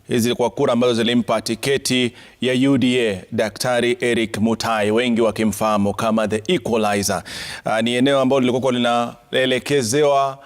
Hizi kwa kura ambazo zilimpa tiketi ya UDA Daktari Eric Mutai, wengi wakimfahamu kama the equalizer. Ni eneo ambalo lilikuwa linaelekezewa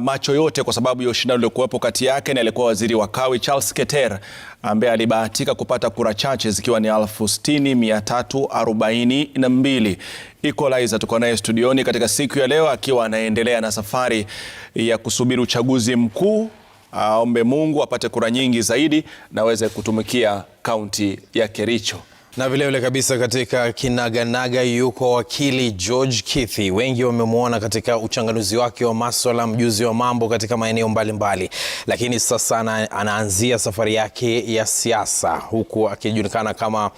macho yote kwa sababu ya ushindani uliokuwepo kati yake na alikuwa waziri wa kawi Charles Keter, ambaye alibahatika kupata kura chache zikiwa ni 60,342. Equalizer tuko naye studioni katika siku ya leo akiwa anaendelea na safari ya kusubiri uchaguzi mkuu. Aombe Mungu apate kura nyingi zaidi na aweze kutumikia kaunti ya Kericho. Na vile kabisa katika kinaganaga yuko wakili George Kithi. Wengi wamemuona katika uchanganuzi wake wa masuala, mjuzi wa mambo katika maeneo mbalimbali. Lakini sasa anaanzia safari yake ya siasa huku akijulikana kama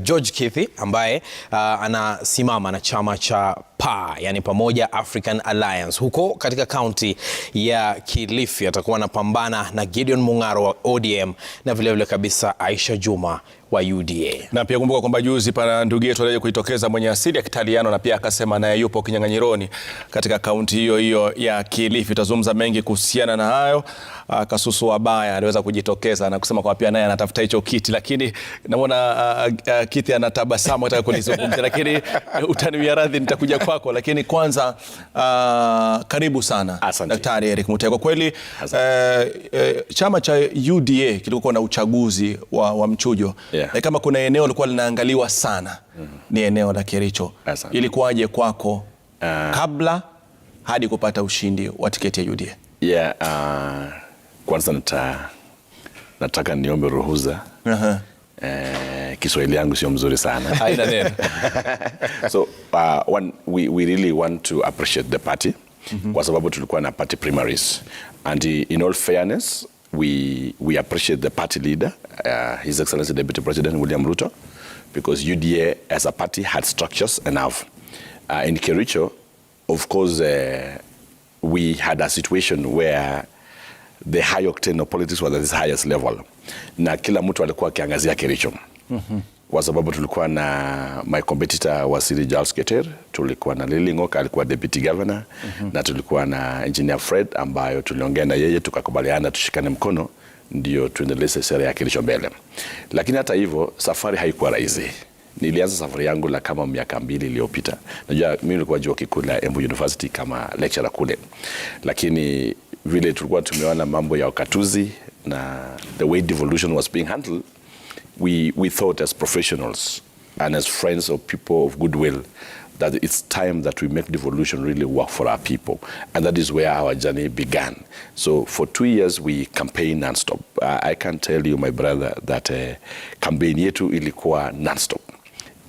George Kithi, ambaye anasimama na chama cha PA, yani Pamoja African Alliance. Huko katika kaunti ya Kilifi atakuwa anapambana na Gideon Mung'aro wa ODM na vile kabisa Aisha Juma wa UDA. Na pia kumbuka kwamba juzi pana ndugu yetu aliye kuitokeza mwenye asili ya Kitaliano na pia akasema naye yupo kinyang'anyironi katika kaunti hiyo ya Kilifi. Tazungumza mengi kuhusiana na hayo. Kasusu Wabaya aliweza kujitokeza na kusema kwa pia naye anatafuta hicho kiti, lakini naona Kithi anatabasamu hata kulizungumza, lakini utaniwia radhi, nitakuja kwako. Lakini kwanza karibu sana Daktari Eric Mutai. Kwa kweli chama cha UDA kilikuwa na uchaguzi wa mchujo. Na kama kuna eneo lilikuwa linaangaliwa sana ni eneo la Kericho. Ilikuwaje kwako kabla hadi kupata ushindi wa tiketi ya UDA? Kwanza nataka niombe ruhusa. Kiswahili yangu sio mzuri sana. Haina neno. So we really want to appreciate the party kwa sababu tulikuwa na party primaries, and in all fairness we appreciate the party leader, His Excellency Deputy President William Ruto, because UDA as a party had structures enough. In Kericho, of course, we had a situation where the high octane of politics was at its highest level. Na kila mtu alikuwa akiangazia Kericho. Kwa sababu tulikuwa na my competitor Waziri Charles Keter, tulikuwa na Lily Ngoka alikuwa deputy governor, na tulikuwa na engineer Fred ambayo tuliongea na yeye tukakubaliana tushikane mkono ndio tuendeleze sera ya Kericho mbele. Lakini hata hivyo safari haikuwa rahisi. Nilianza safari yangu la kama miaka 2 iliyopita. Najua mimi nilikuwa chuo kikuu la Embu University kama lecturer kule. Lakini vile tulikuwa tumeona mambo ya ukatuzi na the way devolution was being handled, we thought as professionals and as friends of people of goodwill that it's time that we make devolution really work for our people. And that is where our journey began. So for 2 years we campaigned non-stop. I can tell you, my brother, that campaign yetu ilikuwa non-stop.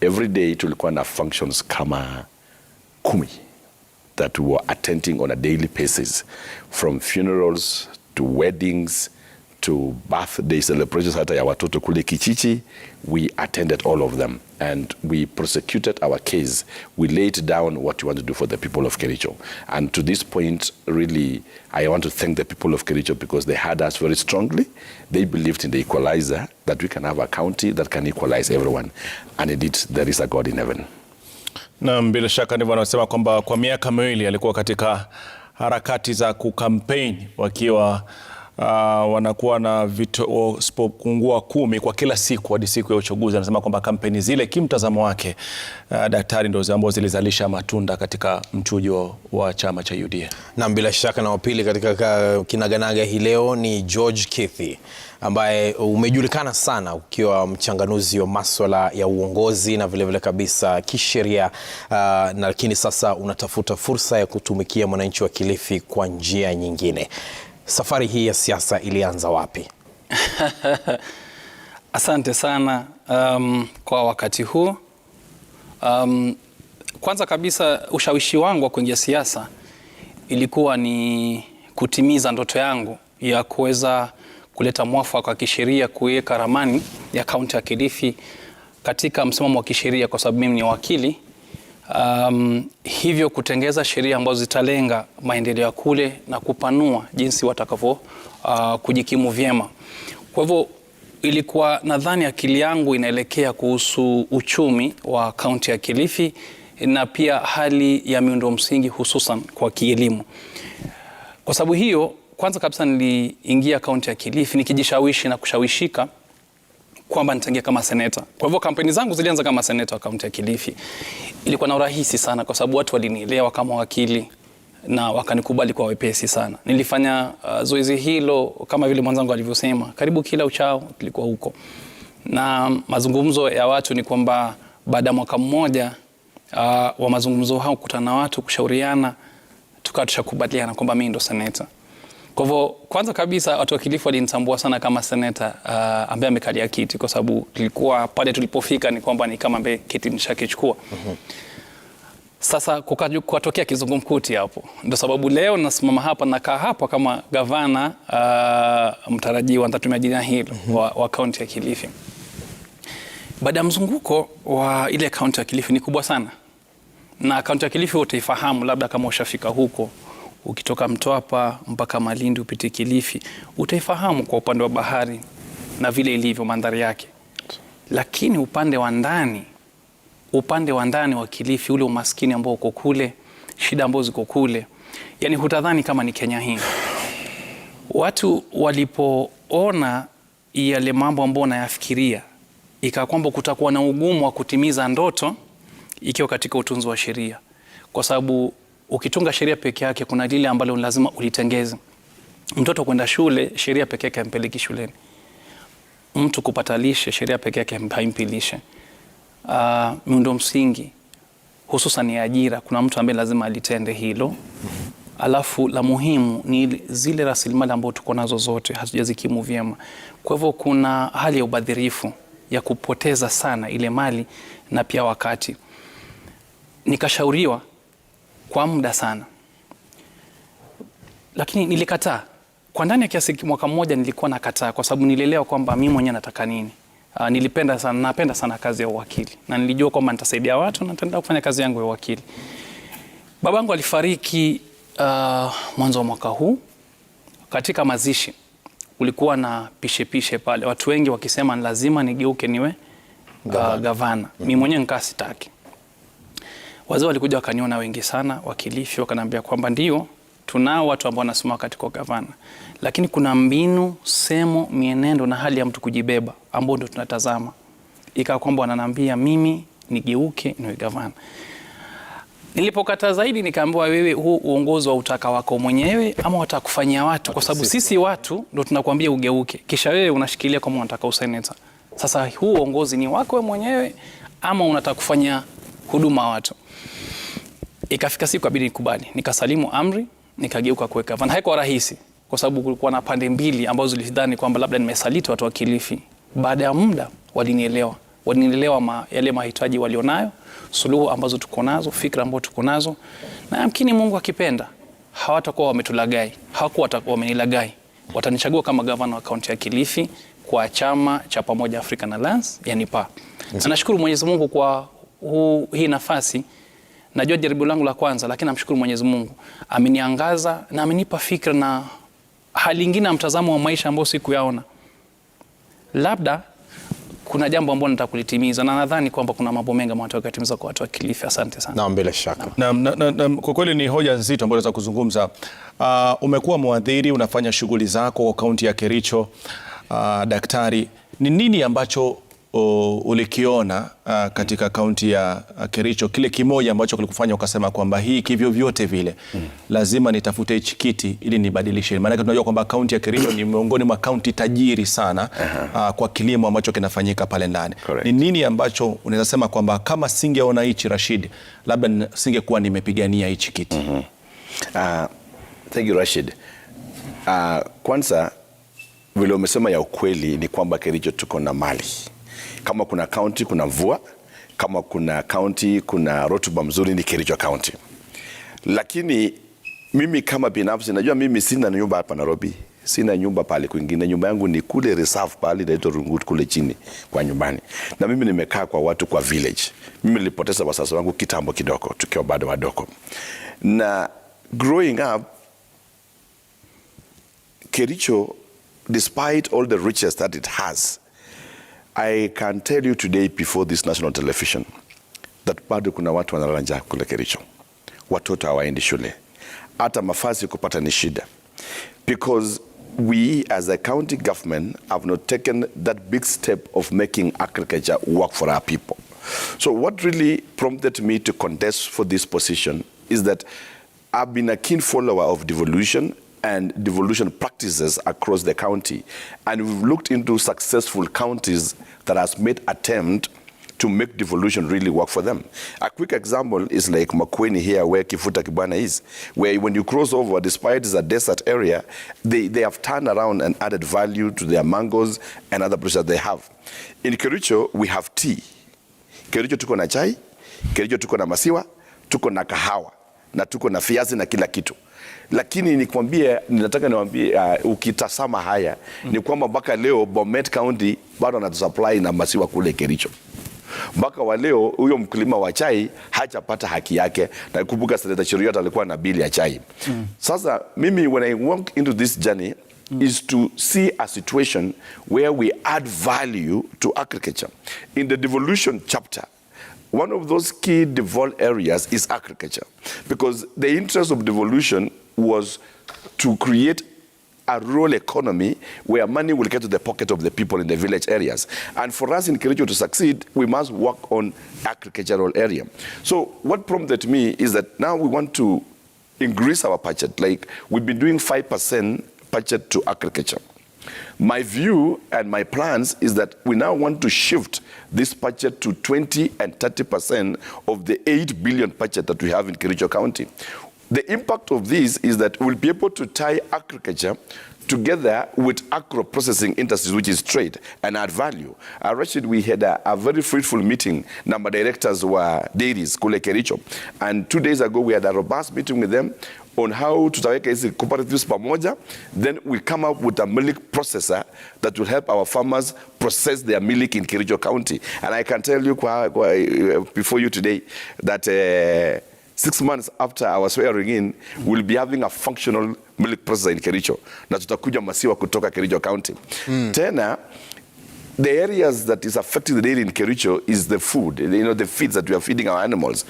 Every day tulikuwa na functions kama 10 that we were attending on a daily basis, from funerals to weddings to birthday celebrations hata ya watoto kule Kichichi. We attended all of them and we prosecuted our case. We laid down what we want to do for the people of Kericho. And to this point, really, I want to thank the people of Kericho because they had us very strongly. They believed in the equalizer, that we can have a county that can equalize everyone. And indeed, there is a God in heaven. Na bila shaka ndivyo wanasema kwamba kwa miaka 2 alikuwa katika harakati za kukampeni wakiwa wanakuwa na visipopungua 10 kwa kila siku hadi siku ya uchaguzi. Anasema kwamba kampeni zile kimtazamo wake daktari ndio ambazo zilizalisha matunda katika mchujo wa chama cha UDA. Na bila shaka na wapili katika kinaganaga hii leo ni George Kithi, ambaye umejulikana sana ukiwa mchanganuzi wa masuala ya uongozi na vile kabisa kisheria, lakini sasa unatafuta fursa ya kutumikia mwananchi wa Kilifi kwa njia nyingine. Safari hii ya siasa ilianza wapi? Asante sana kwa wakati huu. Kwanza kabisa ushawishi wangu wa kuingia siasa ilikuwa ni kutimiza ndoto yangu ya kuweza kuleta mwafaka wa kisheria, kuweka ramani ya kaunti ya Kilifi katika msimamo wa kisheria, kwa sababu mimi ni wakili. Hivyo kutengeza sheria ambazo zitalenga maendeleo ya kule na kupanua jinsi watakavyo kujikimu vyema. Kwa hivyo ilikuwa nadhani akili yangu inaelekea kuhusu uchumi wa kaunti ya Kilifi na pia hali ya miundo msingi hususan kwa kielimu. Kwa sababu hiyo kwanza kabisa niliingia kaunti ya Kilifi nikijishawishi na kushawishika kwamba nitaingia kama seneta. Kwa hivyo kampeni zangu zilianza kama seneta wa kaunti ya Kilifi. Ilikuwa na urahisi sana kwa sababu watu walinielewa kama wakili na wakanikubali kwa wepesi sana. Nilifanya zoezi hilo kama vile mwanzangu alivyosema, karibu kila uchao tulikuwa huko. Na mazungumzo ya watu ni kwamba baada ya mwaka mmoja wa mazungumzo hao, kukutana na watu, kushauriana, tukawa tushakubaliana kwamba mimi ndo seneta. Kwa hivyo kwanza kabisa watu wa Kilifi walinitambua sana kama seneta ambaye amekalia kiti, kwa sababu tulikuwa pale tulipofika ni kwamba ni kama ambaye kiti nishakichukua. Sasa kukatokea kizungumkuti hapo. Ndio sababu leo nasimama hapa, nakaa hapa kama gavana mtarajiwa, nitatumia jina hilo, wa kaunti ya Kilifi. Baada ya mzunguko wa ile kaunti ya Kilifi ni kubwa sana. Na kaunti ya Kilifi utaifahamu labda kama ushafika huko. Ukitoka Mtwapa mpaka Malindi upite Kilifi, utaifahamu kwa upande wa bahari na vile ilivyo mandhari yake. Lakini upande wa ndani wa Kilifi, ule umaskini ambao uko kule, shida ambazo ziko kule, yani hutadhani kama ni Kenya hii. Watu walipoona yale mambo ambayo nayafikiria, ikawa kwamba kutakuwa na ugumu wa kutimiza ndoto ikiwa katika utunzi wa sheria. Kwa sababu ukitunga sheria peke yake, kuna lile ambalo lazima ulitengeze. Mtoto kwenda shule, sheria peke yake hampeleki shuleni. Mtu kupata lishe, sheria peke yake haimpi lishe. Miundo msingi, hususan ya ajira, kuna mtu ambaye lazima alitende hilo. Alafu la muhimu ni zile rasilimali ambazo tuko nazo zote hatujazikimu vyema. Kwa hivyo kuna hali ya ubadhirifu ya kupoteza sana ile mali na pia wakati. Nikashauriwa kwa muda sana, lakini nilikataa. Kwa ndani ya kiasi mwaka mmoja nilikuwa nakataa, kwa sababu nilielewa kwamba mimi mwenyewe nataka nini. Napenda sana kazi ya uwakili, na nilijua kwamba nitasaidia watu na nitaenda kufanya kazi yangu ya uwakili. Babangu alifariki mwanzo wa mwaka huu. Katika mazishi ulikuwa na pishe pale, watu wengi wakisema lazima nigeuke niwe gavana. Mimi mwenyewe nikaa sitaki. Wazee walikuja wakaniona wengi sana wa Kilifi, wakaniambia kwamba ndio tunao watu ambao wanasema katika gavana, lakini kuna mbinu, semo, mienendo na hali ya mtu kujibeba ambao ndio tunatazama. Ikawa kwamba wananiambia mimi nigeuke niwe gavana. Nilipokata zaidi nikaambiwa, wewe huu uongozi wa utaka wako mwenyewe ama watakufanyia watu? Kwa sababu sisi watu ndio tunakuambia ugeuke, kisha wewe unashikilia kama unataka useneta. Sasa huu uongozi ni wako wewe mwenyewe ama unataka kufanya huduma watu? Ikafika siku kabidi nikubali, nikasalimu amri, nikageuka kuwa gavana. Haikuwa rahisi kwa sababu kulikuwa na pande mbili ambazo zilidhani kwamba labda nimesaliti watu wa Kilifi. Baada ya muda walinielewa yale mahitaji walionayo, suluhu ambazo tuko nazo, fikra ambazo tuko nazo, na yamkini Mungu akipenda hawatakuwa wametulagai, hawakuwa wamenilagai. Watanichagua kama gavana wa kaunti ya Kilifi kwa chama cha Pamoja African Alliance, yani PA. Nashukuru Mwenyezi Mungu kwa hii nafasi. Najua jaribu langu la kwanza, lakini namshukuru Mwenyezi Mungu. Ameniangaza na amenipa fikra na hali nyingine ya mtazamo wa maisha ambao sikuyaona. Labda kuna jambo ambalo nataka kulitimiza, na nadhani kwamba kuna mambo mengi ambayo nataka kutimiza kwa watu wa Kilifi. Asante sana. Na bila shaka. Na kwa kweli ni hoja nzito ambayo naweza kuzungumza. Umekuwa mwadhiri, unafanya shughuli zako kwa kaunti ya Kericho. Daktari, ni nini ambacho ulikiona katika kaunti ya Kericho, kile kimoja ambacho kilikufanya ukasema kwamba hii kivyo vyote vile lazima nitafute hichi kiti ili nibadilishe? Maana tunajua kwamba kaunti ya Kericho ni miongoni mwa kaunti tajiri sana kwa kilimo ambacho kinafanyika pale ndani. Ni nini ambacho unaweza sema kwamba kama singeona hichi Rashid, labda singekuwa nimepigania hichi kiti? Thank you Rashid. Kwanza vile umesema ya ukweli ni kwamba Kericho tuko na mali. Kama kuna county kuna mvua, kama kuna county kuna rotuba mzuri, ni Kericho County. Lakini mimi kama binafsi najua mimi sina nyumba hapa Nairobi, sina nyumba pale kwingine. Nyumba yangu ni kule reserve pale inaitwa Rungut kule chini kwa nyumbani. Na mimi nimekaa kwa watu kwa village. Mimi nilipoteza wazazi wangu kitambo kidogo tukiwa bado wadogo. Na growing up Kericho, despite all the riches that it has, I can tell you today before this national television that bado kuna watu wanalala njaa kule Kericho. Watoto hawaendi shule. Hata mavazi kupata ni shida. Because we as a county government have not taken that big step of making agriculture work for our people. So what really prompted me to contest for this position is that I've been a keen follower of devolution and devolution practices across the county. And we've looked into successful counties that has made attempt to make devolution really work for them. A quick example is like Kwenye here, where Kifuta Kibwana is, where when you cross over, despite it's a desert area, they have turned around and added value to their mangoes and other products that they have. In Kericho, we have tea. Kericho tuko na chai, Kericho tuko na masiwa, tuko na kahawa, na tuko na viazi na kila kitu. Lakini ninataka niwaambie ukitasama haya ni kwamba mpaka leo Bomet County bado anatusupply na masiwa kule Kericho. Mpaka wa leo huyo mkulima wa chai hajapata haki yake, na kumbuka Senator Cheruiyot alikuwa na bili ya chai. Sasa mimi when I walk into this journey is to see a situation where we add value to agriculture. In the devolution chapter, one of those key devolved areas is agriculture, because the interest of devolution was to create a rural economy where money will get to the pocket of the people in the village areas. And for us in Kericho to succeed, we must work on agricultural area. So what prompted me is that now we want to increase our budget. Like we've been doing 5% budget to agriculture. My view and my plans is that we now want to shift this budget to 20 and 30% of the 8 billion budget that we have in Kericho County. The impact of this is that we'll be able to tie agriculture together with agro-processing industries, which is trade, and add value. Rashid, we had a very fruitful meeting. Number directors were dairies, kule Kericho. And 2 days ago, we had a robust meeting with them on how tutaweka hizi cooperatives pamoja. Then we come up with a milk processor that will help our farmers process their milk in Kericho County. And I can tell you before you today that 6 months after our swearing in, we'll be having a functional milk processor in Kericho. Na tutakuja masiwa kutoka Kericho County. Tena, the areas that is affecting the dairy in Kericho is the food, the feeds that we are feeding our animals.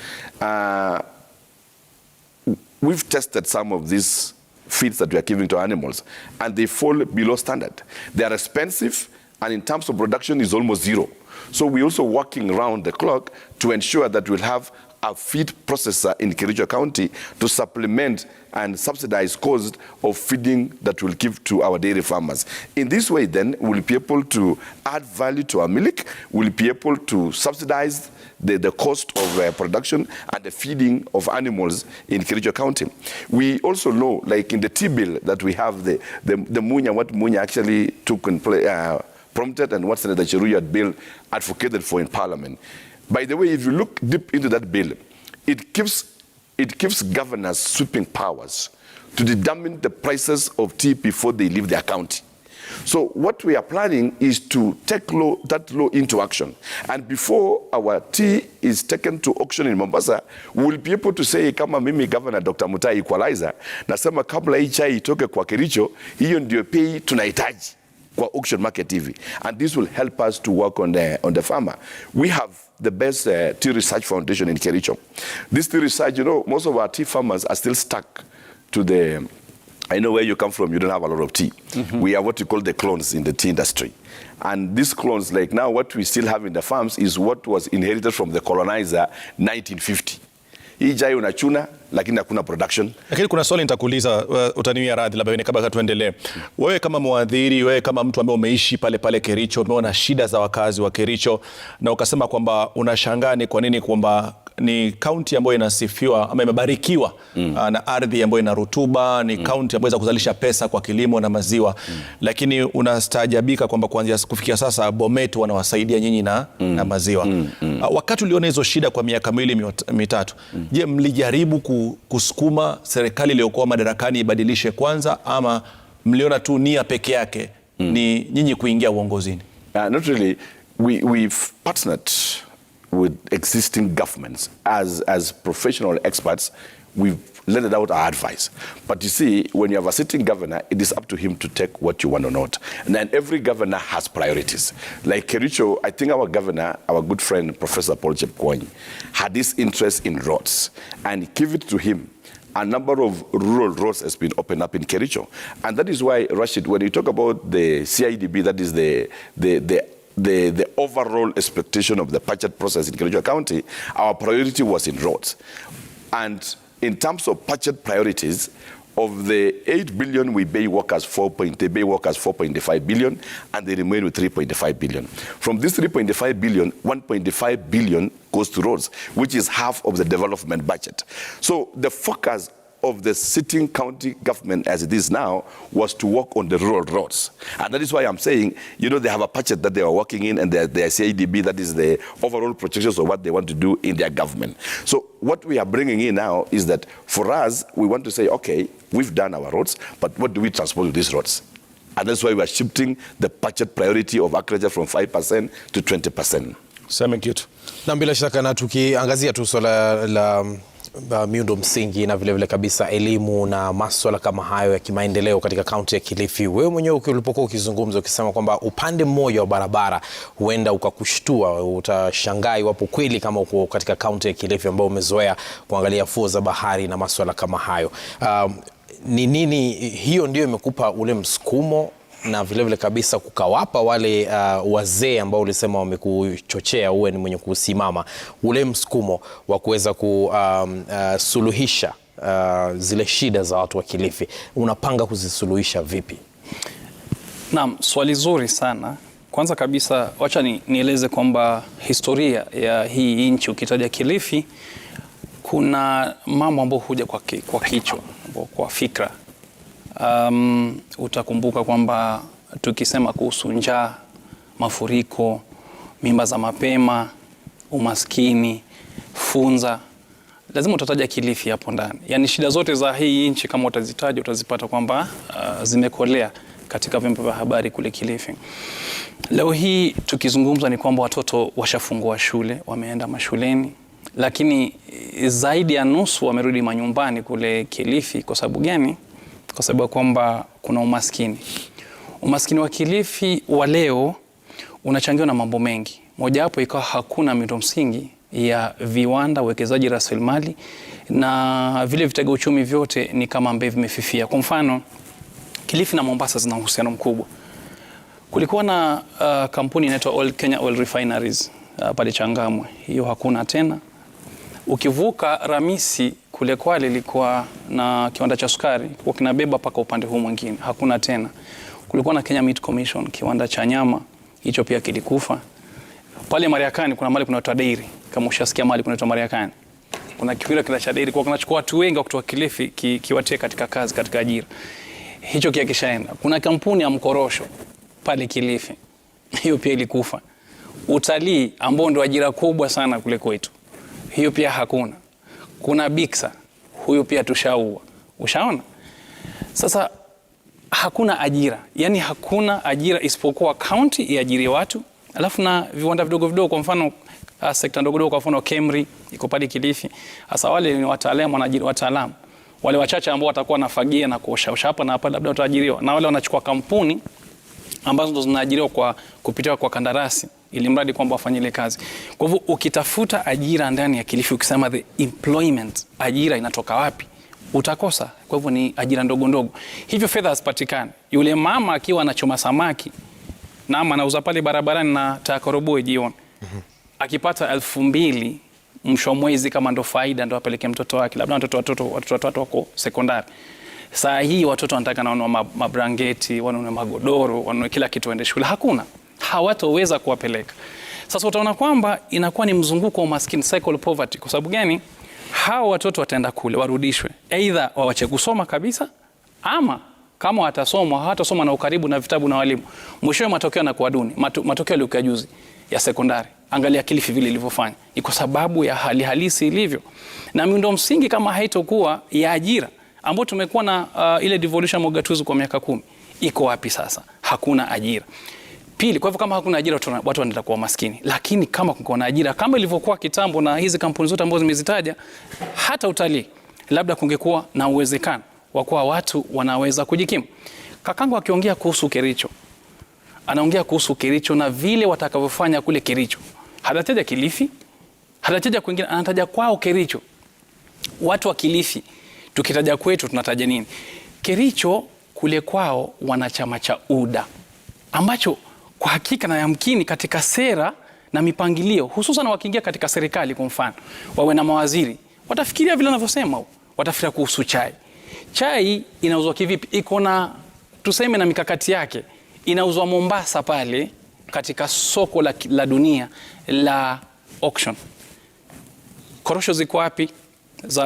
We've tested some of these feeds that we are giving to animals, and they fall below standard. They are expensive, and in terms of production is almost zero. So we're also working around the clock to ensure that we'll have a feed processor in Kericho County to supplement and subsidize cost of feeding that we'll give to our dairy farmers. In this way, then, we'll be able to add value to our milk, we'll be able to subsidize the cost of production and the feeding of animals in Kericho County. We also know, like in the tea bill that we have, the Munya, what Munya actually took and prompted, and what Senator Cheruiyot bill advocated for in Parliament. By the way, if you look deep into that bill, it gives governors sweeping powers to determine the prices of tea before they leave their county. So what we are planning is to take that law into action. And before our tea is taken to auction in Mombasa, we will be able to say, kama mimi Governor Dr. Mutai Equalizer, nasema kabla hii chai itoke kwa Kericho, hiyo ndio pei tunahitaji kwa auction market hivi. And this will help us to work on the farmer. We have the best tea research foundation in Kericho. This tea research, most of our tea farmers are still stuck to the, I know where you come from, you don't have a lot of tea. We are what we call the clones in the tea industry. And these clones, like now what we still have in the farms is what was inherited from the colonizer 1950. Hii chai unachuna lakini hakuna production. Lakini kuna swali nitakuuliza, utaniwia radhi labda kabla tuendelee. Wewe kama mwadhiri, wewe kama mtu ambaye umeishi pale Kericho, umeona shida za wakazi wa Kericho, na ukasema kwamba unashangaa ni kwa nini kwamba ni kaunti ambayo inasifiwa ama imebarikiwa na ardhi ambayo ina rutuba, ni kaunti ambayo inaweza kuzalisha pesa kwa kilimo na maziwa, lakini unastaajabika kwamba kuanzia kufikia sasa Bomet wanawasaidia nyinyi na maziwa. Wakati uliona hizo shida kwa miaka miwili mitatu, je, mlijaribu kusukuma serikali iliyokuwa madarakani ibadilishe kwanza, ama mliona tu nia peke yake ni nyinyi kuingia uongozini? Not really. We've partnered with existing governments as professional experts. We've lended out our advice. But you see, when you have a sitting governor, it is up to him to take what you want or not. And then every governor has priorities. Like Kericho, I think our governor, our good friend, Professor Paul Kwenye, had this interest in roads. And give it to him. a number of rural roads has been opened up in Kericho. And that is why, Rashid, when you talk about the CIDB, that is the overall expectation of the budget process in Kericho County, our priority was in roads. And in terms of budget priorities, of the 8 billion we pay workers, they pay workers 4.5 billion, and they remain with 3.5 billion. From this 3.5 billion, 1.5 billion goes to roads, which is half of the development budget. So the focus of the sitting county government as it is now was to work on the rural roads. And that is why I'm saying, you know, they have a budget that they are working in, and their CIDB, that is the overall projections of what they want to do in their government. So what we are bringing in now is that for us, we want to say, okay, we've done our roads, but what do we transport with these roads? And that's why we are shifting the budget priority of agriculture from 5% to 20%. Sema kitu. Na bila shaka na tukiangazia tu swala la miundo msingi na vile vile kabisa elimu na masuala kama hayo ya kimaendeleo katika kaunti ya Kilifi. Wewe mwenyewe ulipokuwa ukizungumza ukisema kwamba upande mmoja wa barabara huenda ukakushtua, utashangaa iwapo kweli kama uko katika kaunti ya Kilifi ambao umezoea kuangalia fuo za bahari na masuala kama hayo. Ni nini hiyo ndio imekupa ule msukumo na vile vile kabisa kukawapa wale wazee ambao ulisema wamekuchochea uwe ni mwenye kusimama ule msukumo wa kuweza kusuluhisha zile shida za watu wa Kilifi? Unapanga kuzisuluhisha vipi? Naam, swali zuri sana. Kwanza kabisa wacha nieleze kwamba historia ya hii nchi ukitaja Kilifi kuna mambo ambayo huja kwa kichwa, kwa fikra. Utakumbuka kwamba tukisema kuhusu njaa, mafuriko, mimba za mapema, umaskini, funza, lazima utataja Kilifi hapo ndani. Yaani shida zote za hii nchi kama utazitaja utazipata kwamba zimekolea katika vyombo vya habari kule Kilifi. Leo hii tukizungumza ni kwamba watoto washafungua shule, wameenda mashuleni, lakini zaidi ya nusu wamerudi manyumbani kule Kilifi. Kwa sababu gani? Kwa sababu kwamba kuna umaskini. Umaskini wa Kilifi wa leo unachangiwa na mambo mengi. Moja wapo ikawa hakuna miundo msingi ya viwanda, uwekezaji rasilimali, na vile vitega uchumi vyote ni kama ambavyo vimefifia. Kwa mfano, Kilifi na Mombasa zina uhusiano mkubwa. Kulikuwa na kampuni inaitwa Kenya Oil Refineries pale Changamwe. Hiyo hakuna tena. Ukivuka Ramisi kule Kwale ilikuwa na kiwanda cha sukari, kwa kinabeba paka upande huu mwingine, hakuna tena. Kulikuwa na Kenya Meat Commission, kiwanda cha nyama, hicho pia kilikufa. Pale Mariakani kuna mahali kunaitwa dairy, kama ushasikia mahali kunaitwa Mariakani. Kuna kiwanda kile cha dairy, kwa kinachukua watu wengi kutoka Kilifi kiwatie katika kazi, katika ajira. Hicho kia kishaenda. Kuna kampuni ya mkorosho pale Kilifi, hiyo pia ilikufa. Utalii ambao ndio ajira kubwa sana kule kwetu, hiyo pia hakuna. Kuna Biksa, huyo pia tushaua. Ushaona? Sasa hakuna ajira. Yaani hakuna ajira isipokuwa county iajiri watu, alafu na viwanda vidogo vidogo, kwa mfano sekta ndogo ndogo, kwa mfano Kemri iko pale Kilifi. Sasa wale ni wataalamu, wanaajiri wataalamu. Wale wachache ambao watakuwa nafagia na kuosha hapa na hapa labda wataajiriwa. Na wale wanachukua kampuni ambazo ndo zinaajiriwa kwa kupitia kwa kandarasi, ili mradi kwamba wafanye ile kazi. Kwa hivyo ukitafuta ajira ndani ya Kilifi, ukisema the employment, ajira inatoka wapi? Utakosa. Kwa hivyo ni ajira ndogo ndogo. Hivyo fedha hazipatikani. Yule mama akiwa anachoma samaki na anauza pale barabarani na takoroboe jioni, akipata 2,000 mwisho mwezi, kama ndo faida, ndo apeleke mtoto wake, labda watoto wako sekondari. Saa hii watoto wanataka na wanunue mabrangeti, wanunue magodoro, wanunue kila kitu waende shule. Hakuna. Hawatoweza kuwapeleka. Sasa utaona kwamba inakuwa ni mzunguko wa umaskini, cycle of poverty. Kwa sababu gani? Hao watoto wataenda kule warudishwe, either wawache kusoma kabisa, ama kama watasoma hawatasoma na ukaribu na vitabu na walimu, mwishowe matokeo yanakuwa duni. Matokeo yalikuwa juzi ya sekondari, angalia Kilifi vile ilivyofanya, ni kwa sababu ya hali halisi ilivyo. Na miundo msingi kama haitokuwa ya ajira, ambao tumekuwa na ile devolution mogatuzi kwa miaka 10, iko wapi sasa? Hakuna ajira. Pili, kwa hivyo kama hakuna ajira watu wanaenda kuwa maskini. Lakini kama kuko na ajira kama ilivyokuwa kitambo na hizi kampuni zote ambazo zimezitaja, hata utalii labda kungekuwa na uwezekano wa kuwa watu wanaweza kujikimu. Kakangu akiongea kuhusu Kericho, anaongea kuhusu Kericho na vile watakavyofanya kule Kericho. Hataja Kilifi, hataja kwingine, anataja kwao Kericho. Watu wa Kilifi Tukitaja kwetu tunataja nini? Kericho kule kwao wana chama cha UDA ambacho kwa hakika na yamkini katika sera na mipangilio, hususan wakiingia katika serikali, kwa mfano wawe na mawaziri, watafikiria vile anavyosema, watafikiria kuhusu chai. Chai inauzwa kivipi? Iko na tuseme na mikakati yake. Inauzwa Mombasa pale katika soko la dunia la auction. Korosho ziko wapi?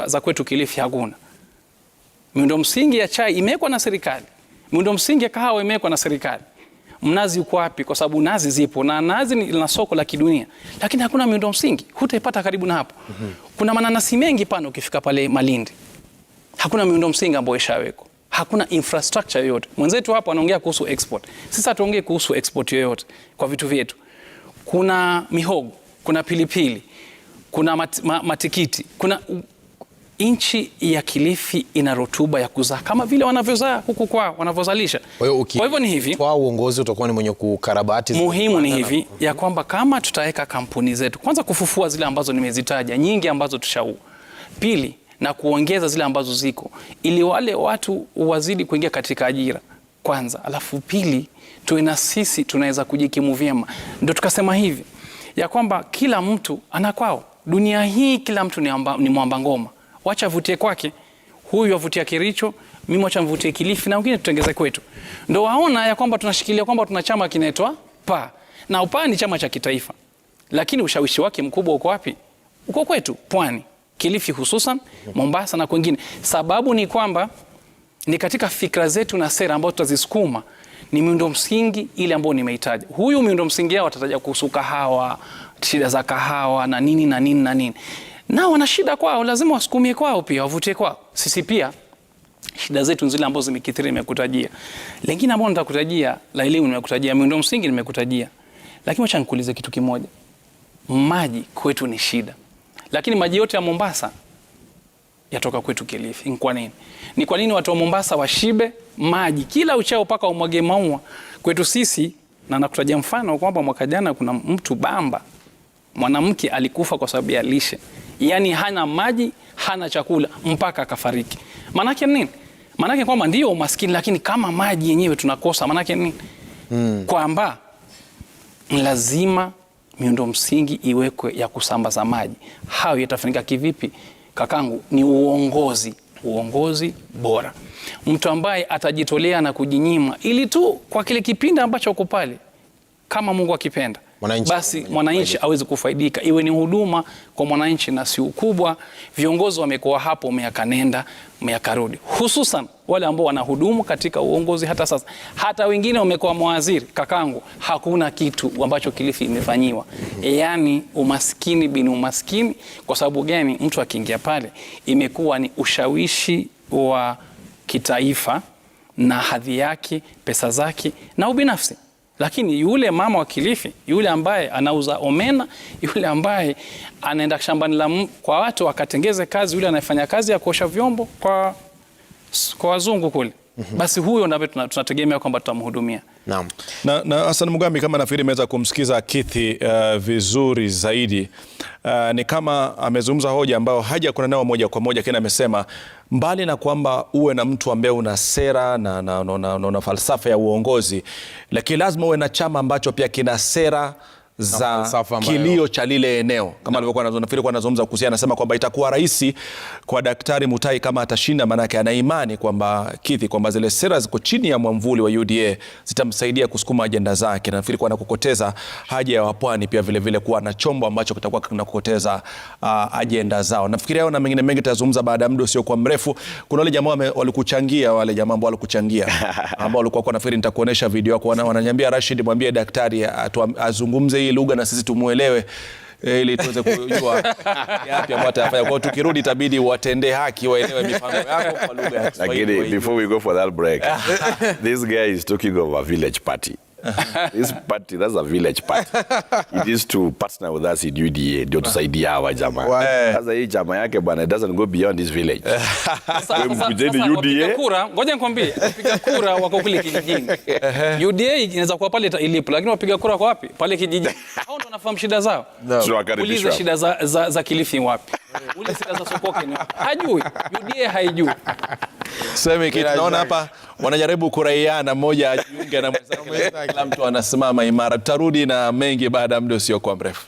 Za kwetu Kilifi hakuna. Miundo msingi ya chai imewekwa na serikali. Miundo msingi ya kahawa imewekwa na serikali. Mnazi uko wapi? Kwa sababu nazi zipo na nazi ni na soko la kidunia, lakini hakuna miundo msingi, hutaipata karibu na hapo. Kuna mananasi mengi pana ukifika pale Malindi, hakuna miundo msingi ambayo ishawekwa, hakuna infrastructure yoyote. Mwenzetu hapo anaongea kuhusu export, sisi hatuongee kuhusu export yoyote kwa vitu vyetu. Kuna mihogo, kuna pilipili, kuna matikiti, kuna inchi ya Kilifi ina rotuba ya kuzaa kama vile wanavyozaa huku kwao, wanavyozalisha. Kwa hivyo ni hivi, kwa uongozi utakuwa ni mwenye kukarabati. Muhimu ni hivi ya kwamba kama tutaweka kampuni zetu, kwanza kufufua zile ambazo nimezitaja nyingi ambazo tushaua, pili na kuongeza zile ambazo ziko ili wale watu wazidi kuingia katika ajira kwanza, alafu pili tuwe na sisi tunaweza kujikimu vyema. Ndio tukasema hivi ya kwamba kila mtu ana kwao. Dunia hii kila mtu ni mwamba ngoma. Wacha avutie kwake, huyu avutia Kericho, mimi wacha mvutie Kilifi na wengine tutengeze kwetu. Ndio waona ya kwamba tunashikilia kwamba tuna chama kinaitwa PA. Na PA ni chama cha kitaifa. Lakini ushawishi wake mkubwa uko wapi? Uko kwetu, Pwani, Kilifi hususan, Mombasa na kwingine. Sababu ni kwamba ni katika fikra zetu na sera ambazo tutazisukuma ni miundo msingi ile ambayo nimehitaji. Huyu miundo msingi yao watataja kuhusu kahawa, shida za kahawa na nini na nini na nini. Na wana shida kwao, lazima wasukumie kwao pia, wavutie kwao. Sisi pia shida zetu zile ambazo zimekithiri nimekutajia. Lingine ambalo nitakutajia, la elimu nimekutajia, miundo msingi nimekutajia. Lakini acha nikuulize kitu kimoja. Maji kwetu ni shida. Lakini maji yote ya Mombasa yatoka kwetu Kilifi. Ni kwa nini? Ni kwa nini watu wa Mombasa washibe maji kila uchao paka umwage maua? Kwetu sisi, na nakutajia mfano kwamba mwaka jana kuna mtu Bamba, mwanamke alikufa kwa sababu ya lishe. Yaani hana maji, hana chakula mpaka akafariki. Manake nini? Manake kwamba ndio umaskini, lakini kama maji yenyewe tunakosa, manake nini? Kwamba lazima miundo msingi iwekwe ya kusambaza maji. Hayo yatafanyika kivipi? Kakangu, ni uongozi bora. Mtu ambaye atajitolea na kujinyima ili tu kwa kile kipindi ambacho uko pale, kama Mungu akipenda, basi mwananchi aweze kufaidika, iwe ni huduma kwa mwananchi na si ukubwa. Viongozi wamekuwa hapo miaka nenda miaka rudi, hususan wale ambao wanahudumu katika uongozi hata sasa. Hata wengine wamekuwa mawaziri. Kakangu, hakuna kitu ambacho Kilifi imefanyiwa. Yaani umaskini bin umaskini. Kwa sababu gani? Mtu akiingia pale imekuwa ni ushawishi wa kitaifa na hadhi yake, pesa zake na ubinafsi. Lakini yule mama wa Kilifi, yule ambaye anauza omena, yule ambaye anaenda shambani kwa watu akatengeze kazi, yule anayefanya kazi ya kuosha vyombo kwa wazungu kule, basi huyo ndio tunategemea kwamba tutamhudumia. Naam. Na Hassan Mugambi, kama nafikiri imeweza kumsikiza Kithi vizuri zaidi, ni kama amezungumza hoja ambayo haja kuna nao moja kwa moja, kina amesema mbali na kwamba uwe na mtu ambaye una sera na falsafa ya uongozi, lakini lazima uwe na chama ambacho pia kina sera za kilio cha lile eneo. Kama alivyokuwa nafikiri kwa anazungumza kuhusiana, anasema kwamba itakuwa rahisi kwa Daktari Mutahi kama atashinda, manake ana imani kwamba Kithi kwamba zile sera ziko chini ya mwamvuli wa UDA zitamsaidia kusukuma ajenda zake. Na nafikiri kwa anakokoteza haja ya wapwani pia vile vile kuwa na chombo ambacho kitakuwa kinakokoteza ajenda zao. Nafikiri hao na mengine mengi tutazungumza baada ya muda usio kwa mrefu. Kuna wale jamaa walikuchangia, wale jamaa ambao walikuchangia ambao walikuwa kwa nafikiri nitakuonesha video yako, wananiambia Rashid, mwambie daktari azungumze hii lugha na sisi tumuelewe, ili tuweze kujua yapi ambayo atafanya. Kwa tukirudi itabidi watende haki, waelewe mipango yako kwa lugha ya Kiswahili. Lakini before we go for that break, this guy is talking of a village party. This party, that's a village party. It is to partner with us in UDA ndio tusaidia hawa jamaa. Sasa hii jamaa yake bwana, it doesn't go beyond this village. Sasa wapiga kura, ngoja nikwambie, wapiga kura wako kule kijijini. UDA inaweza kuwa pale ilipo, lakini wapiga kura kwa wapi? Pale kijijini. Hao ndio wanafahamu shida zao. Uliza shida za Kilifi wapi? Ule sikaza sokoke ni hajui, UDA haijui. Sema tunaona hapa wanajaribu kuraiana, mmoja ajiunge na mwenzake, kila mtu anasimama imara. Tutarudi na mengi baada ya muda usiokuwa mrefu.